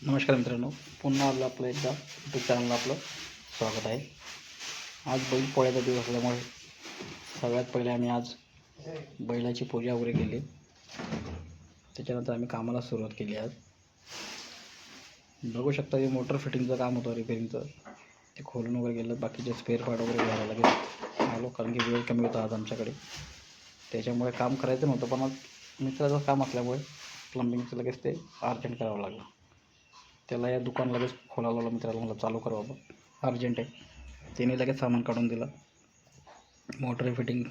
नमस्कार मित्रांनो, पुन्हा आलं आपलं एकदा यूट्यूब चॅनलला आपलं स्वागत आहे. आज बैलपोळ्याचा दिवस असल्यामुळे सगळ्यात पहिले आम्ही आज बैलाची पूजा वगैरे केली. त्याच्यानंतर आम्ही कामाला सुरुवात केली. आज बघू शकता हे मोटर फिटिंगचं काम होतं, रिपेअरिंगचं. ते खोलून वगैरे गेलं, बाकीचे स्पेअर पार्ट वगैरे घ्यायला लागेल आलो, कारण की वेळ कमी होता आज आमच्याकडे. त्याच्यामुळे काम करायचं नव्हतं, पण आज मित्राचं काम असल्यामुळे प्लंबिंगचं लगेच ते अर्जंट करावं लागलं. त्याला या दुकान लगेच खोलायला लावलं मित्राला, मला चालू करा बाबा, अर्जंट आहे. त्याने लगेच सामान काढून दिलं. मोटर फिटिंग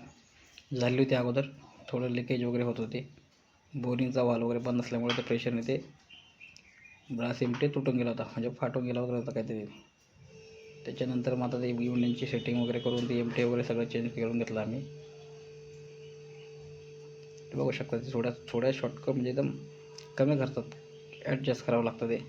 झाली होती अगोदर, थोडं लिकेज वगैरे होत होते. बोरिंगचा वाल वगैरे बंद असल्यामुळे ते प्रेशरने ते ब्रास एमटी तुटून गेला होता, म्हणजे फाटून गेला वगैरे होता काहीतरी. त्याच्यानंतर मग आता ते युनियनची सेटिंग वगैरे करून ते एमटी वगैरे सगळं चेंज करून घेतलं आम्ही. बघू शकता ते थोड्या शॉर्टकट, म्हणजे एकदम कमी खर्चात ॲडजस्ट करावं लागतं ते.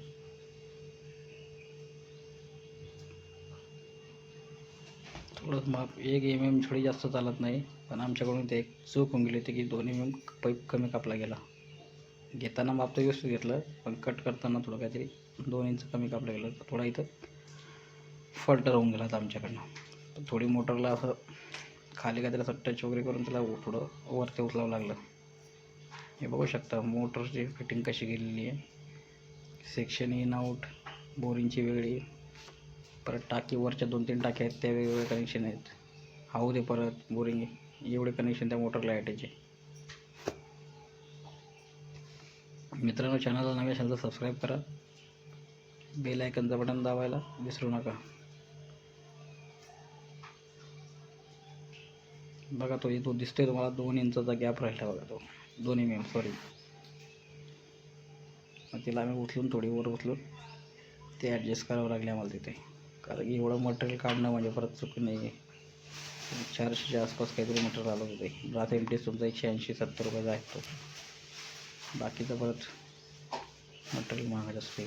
थोडं माप 1 mm थोडी जास्त चालत नाही, पण आमच्याकडून ते एक चूक होऊन गेली होती की 2 mm पाईप कमी कापला गेला. घेताना माप तर व्यवस्थित घेतलं, पण कट करताना थोडं काहीतरी 2 इंच कमी कापलं गेलं. थोडा इथं फॉल्ट राहून गेला होता आमच्याकडनं. थोडी मोटरला असं खाली काहीतरी असं टच वगैरे करून त्याला थोडं वरती उचलावं लागलं. हे बघू शकता मोटरची फिटिंग कशी गेलेली आहे. सेक्शन इन आऊट, बोरिंगची वेगळी, परत टाकी वरच्या 2-3 टाक्या आहेत त्या वेगवेगळे कनेक्शन आहेत. हाऊ दे परत बोरिंग, एवढे कनेक्शन त्या मोटरला यायचे. मित्रांनो, चॅनलला नवीन असेल तर सबस्क्राईब करा, बेल आयकनचं बटन दाबायला विसरू नका. बघा तो दिसतोय तुम्हाला, 2 इंचाचा गॅप राहिला बघा, तो 2 mm सॉरी. मग तिला आम्ही उचलून थोडी वर उचलून ते ॲडजस्ट करावं लागले आम्हाला तिथे, कारण की एवढं मटेरियल काढणं म्हणजे परत चुकी नाही आहे. 400च्या आसपास काहीतरी मटेरियल आलं होते. ब्रास एमटीस तुमचा 180-70 रुपयाचा आहे तो. बाकीचं परत मटेरियल महाग असते.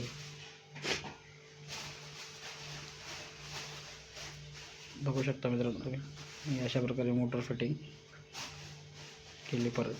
बघू शकता मित्रांनो तुम्ही, मी अशा प्रकारे मोटर फिटिंग केली परत.